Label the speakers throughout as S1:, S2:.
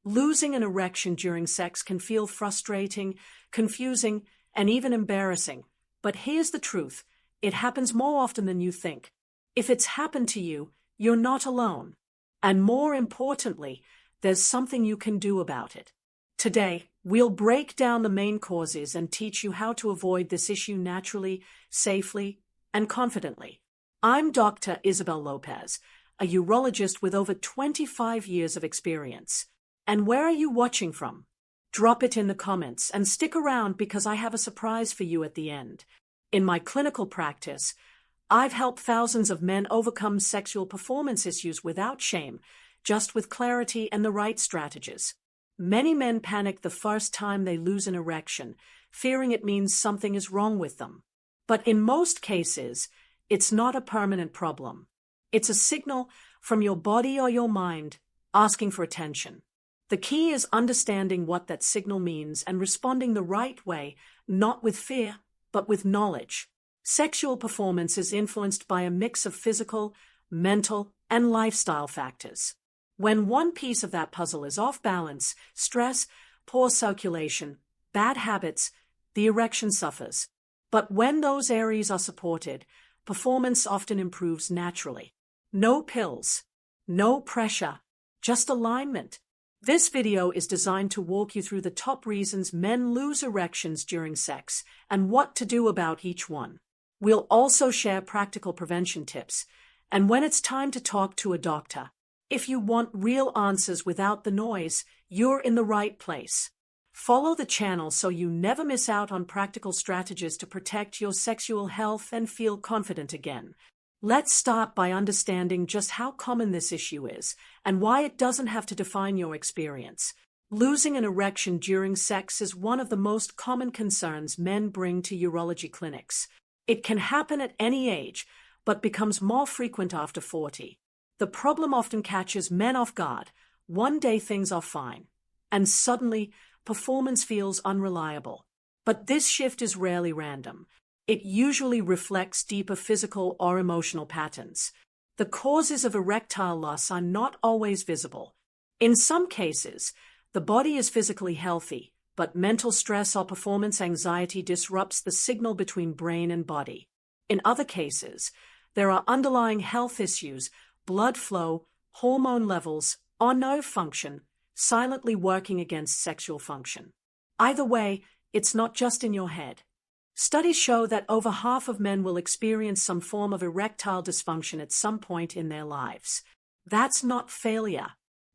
S1: Losing an erection during sex can feel frustrating, confusing, and even embarrassing. But here's the truth. It happens more often than you think. If it's happened to you, you're not alone. And more importantly, there's something you can do about it. Today, we'll break down the main causes and teach you how to avoid this issue naturally, safely, and confidently. I'm Dr. Isabel Lopez, a urologist with over 25 years of experience. And where are you watching from? Drop it in the comments and stick around because I have a surprise for you at the end. In my clinical practice, I've helped thousands of men overcome sexual performance issues without shame, just with clarity and the right strategies. Many men panic the first time they lose an erection, fearing it means something is wrong with them. But in most cases, it's not a permanent problem. It's a signal from your body or your mind asking for attention. The key is understanding what that signal means and responding the right way, not with fear, but with knowledge. Sexual performance is influenced by a mix of physical, mental, and lifestyle factors. When one piece of that puzzle is off balance, stress, poor circulation, bad habits, the erection suffers. But when those areas are supported, performance often improves naturally. No pills, no pressure, just alignment. This video is designed to walk you through the top reasons men lose erections during sex and what to do about each one. We'll also share practical prevention tips, and when it's time to talk to a doctor, if you want real answers without the noise, you're in the right place. Follow the channel so you never miss out on practical strategies to protect your sexual health and feel confident again. Let's start by understanding just how common this issue is and why it doesn't have to define your experience. Losing an erection during sex is one of the most common concerns men bring to urology clinics. It can happen at any age, but becomes more frequent after 40. The problem often catches men off guard. One day things are fine, and suddenly performance feels unreliable. But this shift is rarely random. It usually reflects deeper physical or emotional patterns. The causes of erectile loss are not always visible. In some cases, the body is physically healthy, but mental stress or performance anxiety disrupts the signal between brain and body. In other cases, there are underlying health issues, blood flow, hormone levels, or nerve function, silently working against sexual function. Either way, it's not just in your head. Studies show that over half of men will experience some form of erectile dysfunction at some point in their lives. That's not failure.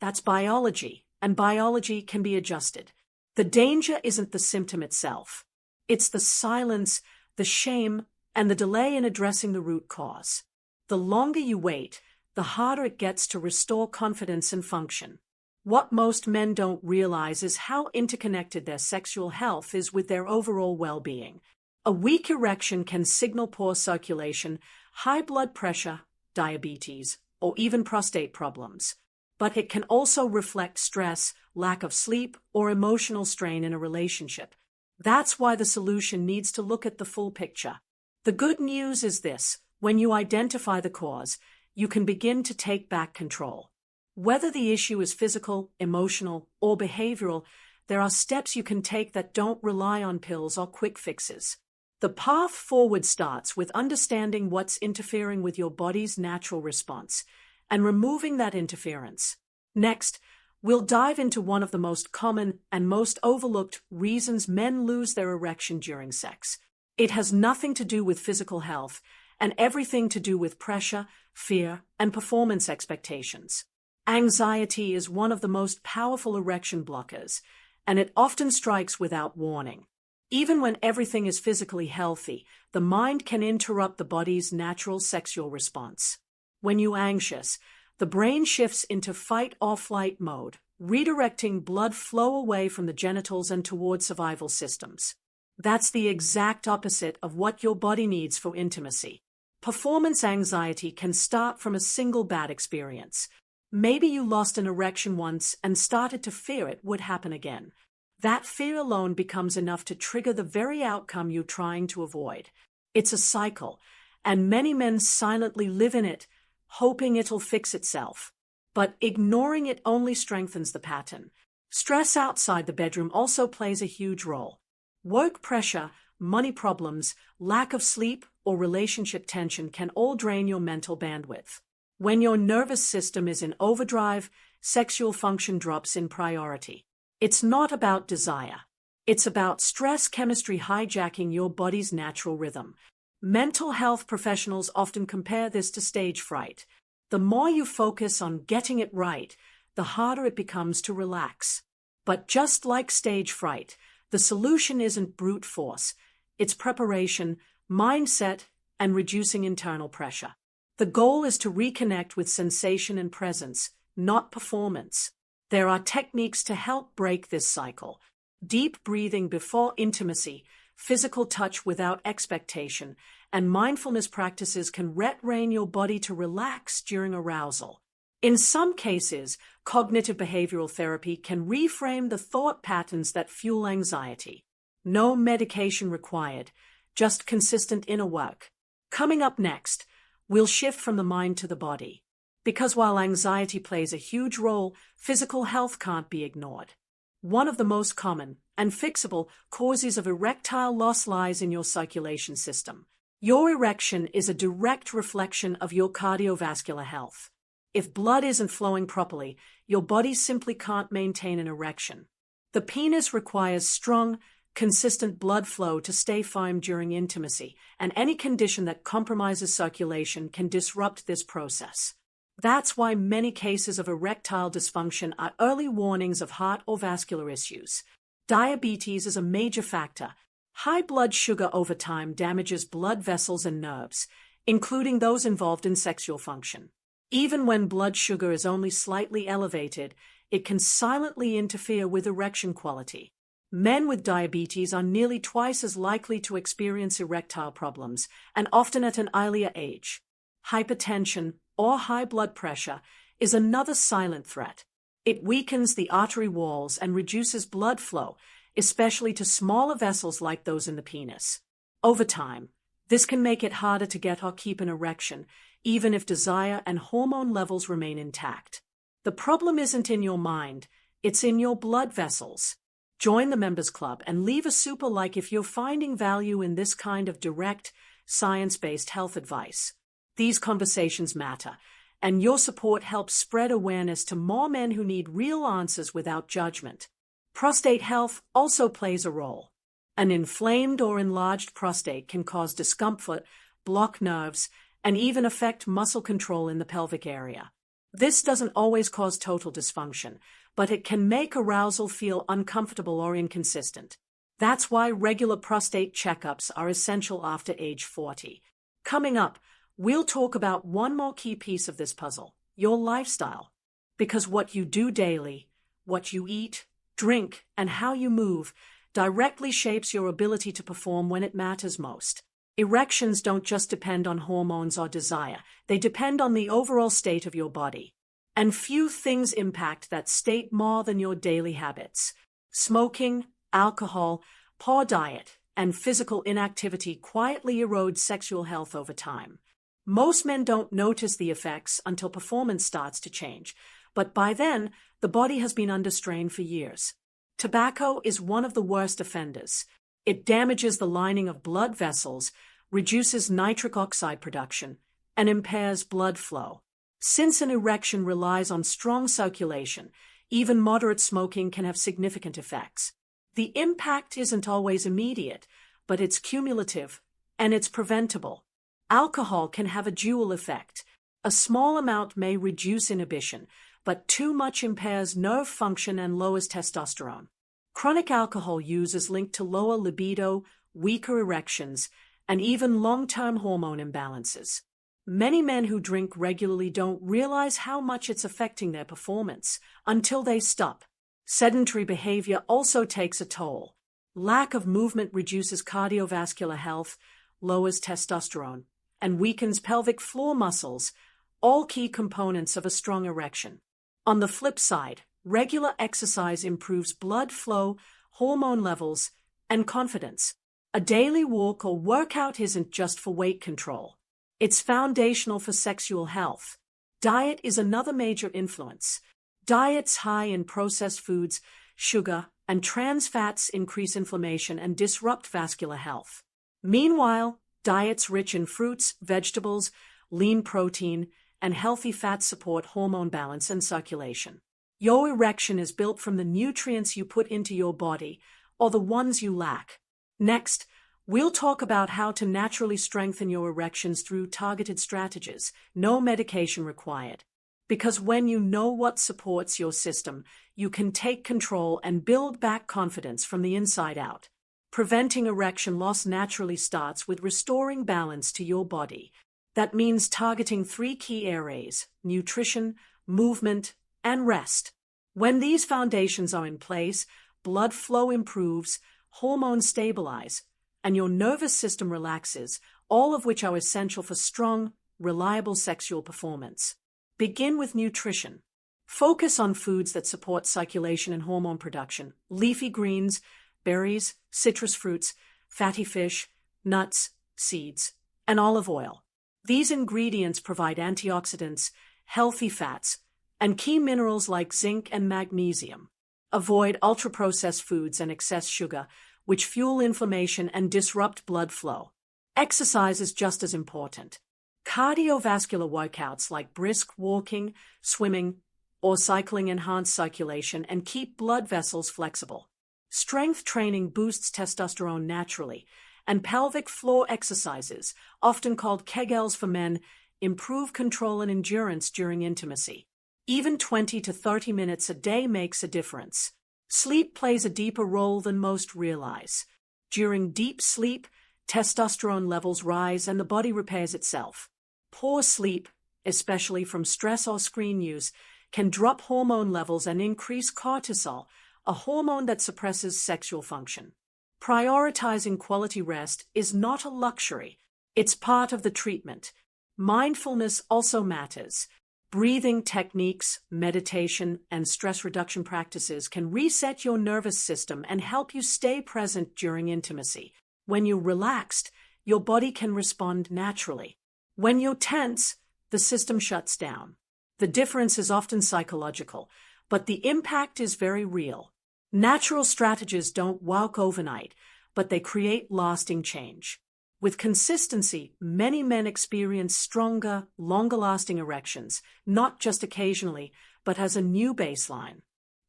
S1: That's biology, and biology can be adjusted. The danger isn't the symptom itself. It's the silence, the shame, and the delay in addressing the root cause. The longer you wait, the harder it gets to restore confidence and function. What most men don't realize is how interconnected their sexual health is with their overall well-being. A weak erection can signal poor circulation, high blood pressure, diabetes, or even prostate problems. But it can also reflect stress, lack of sleep, or emotional strain in a relationship. That's why the solution needs to look at the full picture. The good news is this: when you identify the cause, you can begin to take back control. Whether the issue is physical, emotional, or behavioral, there are steps you can take that don't rely on pills or quick fixes. The path forward starts with understanding what's interfering with your body's natural response and removing that interference. Next, we'll dive into one of the most common and most overlooked reasons men lose their erection during sex. It has nothing to do with physical health and everything to do with pressure, fear, and performance expectations. Anxiety is one of the most powerful erection blockers, and it often strikes without warning. Even when everything is physically healthy, the mind can interrupt the body's natural sexual response. When you're anxious, the brain shifts into fight or flight mode, redirecting blood flow away from the genitals and toward survival systems. That's the exact opposite of what your body needs for intimacy. Performance anxiety can start from a single bad experience. Maybe you lost an erection once and started to fear it would happen again. That fear alone becomes enough to trigger the very outcome you're trying to avoid. It's a cycle, and many men silently live in it, hoping it'll fix itself. But ignoring it only strengthens the pattern. Stress outside the bedroom also plays a huge role. Work pressure, money problems, lack of sleep, or relationship tension can all drain your mental bandwidth. When your nervous system is in overdrive, sexual function drops in priority. It's not about desire. It's about stress chemistry hijacking your body's natural rhythm. Mental health professionals often compare this to stage fright. The more you focus on getting it right, the harder it becomes to relax. But just like stage fright, the solution isn't brute force. It's preparation, mindset, and reducing internal pressure. The goal is to reconnect with sensation and presence, not performance. There are techniques to help break this cycle. Deep breathing before intimacy, physical touch without expectation, and mindfulness practices can retrain your body to relax during arousal. In some cases, cognitive behavioral therapy can reframe the thought patterns that fuel anxiety. No medication required, just consistent inner work. Coming up next, we'll shift from the mind to the body. Because while anxiety plays a huge role, physical health can't be ignored. One of the most common and fixable causes of erectile loss lies in your circulation system. Your erection is a direct reflection of your cardiovascular health. If blood isn't flowing properly, your body simply can't maintain an erection. The penis requires strong, consistent blood flow to stay firm during intimacy, and any condition that compromises circulation can disrupt this process. That's why many cases of erectile dysfunction are early warnings of heart or vascular issues. Diabetes is a major factor. High blood sugar over time damages blood vessels and nerves, including those involved in sexual function. Even when blood sugar is only slightly elevated, it can silently interfere with erection quality. Men with diabetes are nearly twice as likely to experience erectile problems, and often at an earlier age. Hypertension, or high blood pressure, is another silent threat. It weakens the artery walls and reduces blood flow, especially to smaller vessels like those in the penis. Over time, this can make it harder to get or keep an erection, even if desire and hormone levels remain intact. The problem isn't in your mind, it's in your blood vessels. Join the Members Club and leave a super like if you're finding value in this kind of direct, science-based health advice. These conversations matter, and your support helps spread awareness to more men who need real answers without judgment. Prostate health also plays a role. An inflamed or enlarged prostate can cause discomfort, block nerves, and even affect muscle control in the pelvic area. This doesn't always cause total dysfunction, but it can make arousal feel uncomfortable or inconsistent. That's why regular prostate checkups are essential after age 40. Coming up, we'll talk about one more key piece of this puzzle, your lifestyle. Because what you do daily, what you eat, drink, and how you move directly shapes your ability to perform when it matters most. Erections don't just depend on hormones or desire, they depend on the overall state of your body. And few things impact that state more than your daily habits. Smoking, alcohol, poor diet, and physical inactivity quietly erode sexual health over time. Most men don't notice the effects until performance starts to change, but by then, the body has been under strain for years. Tobacco is one of the worst offenders. It damages the lining of blood vessels, reduces nitric oxide production, and impairs blood flow. Since an erection relies on strong circulation, even moderate smoking can have significant effects. The impact isn't always immediate, but it's cumulative, and it's preventable. Alcohol can have a dual effect. A small amount may reduce inhibition, but too much impairs nerve function and lowers testosterone. Chronic alcohol use is linked to lower libido, weaker erections, and even long-term hormone imbalances. Many men who drink regularly don't realize how much it's affecting their performance until they stop. Sedentary behavior also takes a toll. Lack of movement reduces cardiovascular health, lowers testosterone, and weakens pelvic floor muscles, all key components of a strong erection. On the flip side, regular exercise improves blood flow, hormone levels, and confidence. A daily walk or workout isn't just for weight control. It's foundational for sexual health. Diet is another major influence. Diets high in processed foods, sugar, and trans fats increase inflammation and disrupt vascular health. Meanwhile, diets rich in fruits, vegetables, lean protein, and healthy fats support hormone balance and circulation. Your erection is built from the nutrients you put into your body, or the ones you lack. Next, we'll talk about how to naturally strengthen your erections through targeted strategies, no medication required. Because when you know what supports your system, you can take control and build back confidence from the inside out. Preventing erection loss naturally starts with restoring balance to your body. That means targeting 3 key areas: nutrition, movement, and rest. When these foundations are in place, blood flow improves, hormones stabilize, and your nervous system relaxes, all of which are essential for strong, reliable sexual performance. Begin with nutrition. Focus on foods that support circulation and hormone production: leafy greens, berries, citrus fruits, fatty fish, nuts, seeds, and olive oil. These ingredients provide antioxidants, healthy fats, and key minerals like zinc and magnesium. Avoid ultra-processed foods and excess sugar, which fuel inflammation and disrupt blood flow. Exercise is just as important. Cardiovascular workouts like brisk walking, swimming, or cycling enhance circulation and keep blood vessels flexible. Strength training boosts testosterone naturally, and pelvic floor exercises, often called Kegels for men, improve control and endurance during intimacy. Even 20 to 30 minutes a day makes a difference. Sleep plays a deeper role than most realize. During deep sleep, testosterone levels rise and the body repairs itself. Poor sleep, especially from stress or screen use, can drop hormone levels and increase cortisol, a hormone that suppresses sexual function. Prioritizing quality rest is not a luxury. It's part of the treatment. Mindfulness also matters. Breathing techniques, meditation, and stress reduction practices can reset your nervous system and help you stay present during intimacy. When you're relaxed, your body can respond naturally. When you're tense, the system shuts down. The difference is often psychological, but the impact is very real. Natural strategies don't work overnight, but they create lasting change. With consistency, many men experience stronger, longer-lasting erections, not just occasionally, but as a new baseline.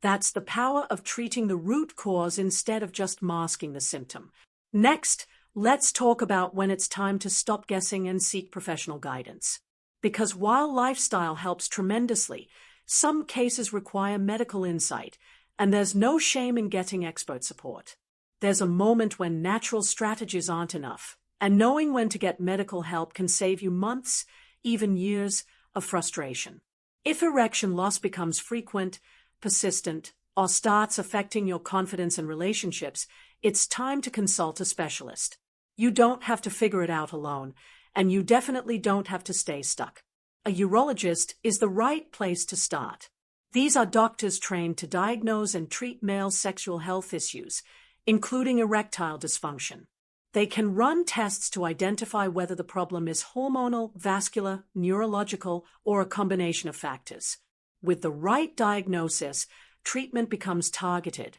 S1: That's the power of treating the root cause instead of just masking the symptom. Next, let's talk about when it's time to stop guessing and seek professional guidance. Because while lifestyle helps tremendously, some cases require medical insight, and there's no shame in getting expert support. There's a moment when natural strategies aren't enough, and knowing when to get medical help can save you months, even years, of frustration. If erection loss becomes frequent, persistent, or starts affecting your confidence and relationships, it's time to consult a specialist. You don't have to figure it out alone, and you definitely don't have to stay stuck. A urologist is the right place to start. These are doctors trained to diagnose and treat male sexual health issues, including erectile dysfunction. They can run tests to identify whether the problem is hormonal, vascular, neurological, or a combination of factors. With the right diagnosis, treatment becomes targeted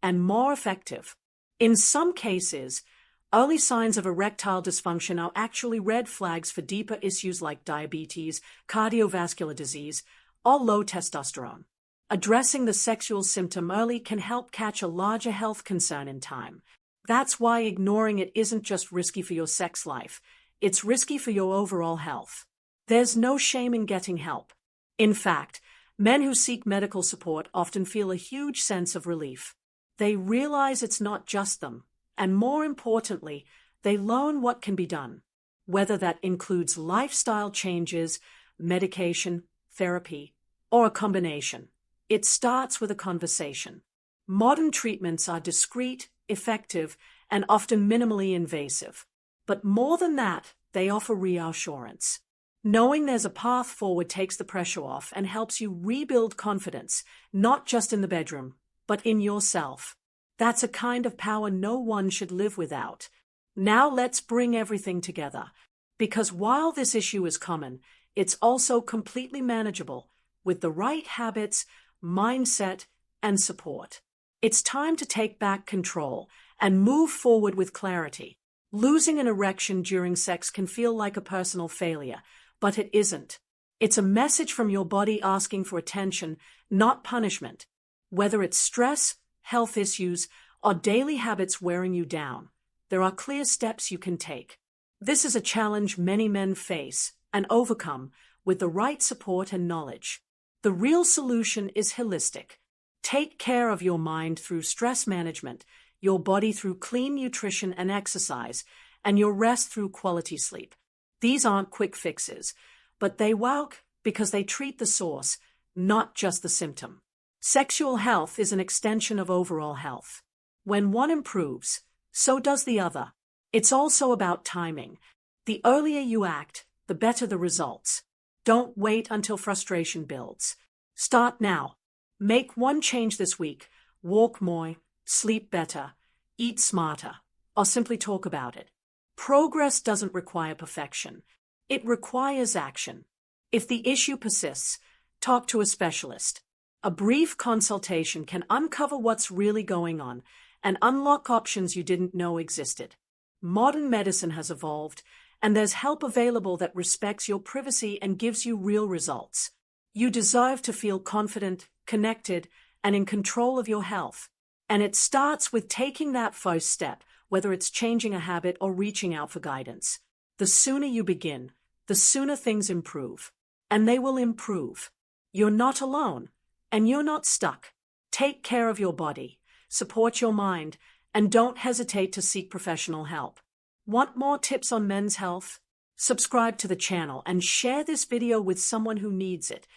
S1: and more effective. In some cases, early signs of erectile dysfunction are actually red flags for deeper issues like diabetes, cardiovascular disease, or low testosterone. Addressing the sexual symptom early can help catch a larger health concern in time. That's why ignoring it isn't just risky for your sex life, it's risky for your overall health. There's no shame in getting help. In fact, men who seek medical support often feel a huge sense of relief. They realize it's not just them, and more importantly, they learn what can be done, whether that includes lifestyle changes, medication, therapy, or a combination. It starts with a conversation. Modern treatments are discreet, effective, and often minimally invasive. But more than that, they offer reassurance. Knowing there's a path forward takes the pressure off and helps you rebuild confidence, not just in the bedroom, but in yourself. That's a kind of power no one should live without. Now let's bring everything together. Because while this issue is common, it's also completely manageable. With the right habits, mindset, and support. It's time to take back control and move forward with clarity. Losing an erection during sex can feel like a personal failure, but it isn't. It's a message from your body asking for attention, not punishment. Whether it's stress, health issues, or daily habits wearing you down, there are clear steps you can take. This is a challenge many men face and overcome with the right support and knowledge. The real solution is holistic. Take care of your mind through stress management, your body through clean nutrition and exercise, and your rest through quality sleep. These aren't quick fixes, but they work because they treat the source, not just the symptom. Sexual health is an extension of overall health. When one improves, so does the other. It's also about timing. The earlier you act, the better the results. Don't wait until frustration builds. Start now. Make one change this week. Walk more, sleep better, eat smarter, or simply talk about it. Progress doesn't require perfection. It requires action. If the issue persists, talk to a specialist. A brief consultation can uncover what's really going on and unlock options you didn't know existed. Modern medicine has evolved, and there's help available that respects your privacy and gives you real results. You deserve to feel confident, connected, and in control of your health. And it starts with taking that first step, whether it's changing a habit or reaching out for guidance. The sooner you begin, the sooner things improve. And they will improve. You're not alone, and you're not stuck. Take care of your body, support your mind, and don't hesitate to seek professional help. Want more tips on men's health? Subscribe to the channel and share this video with someone who needs it.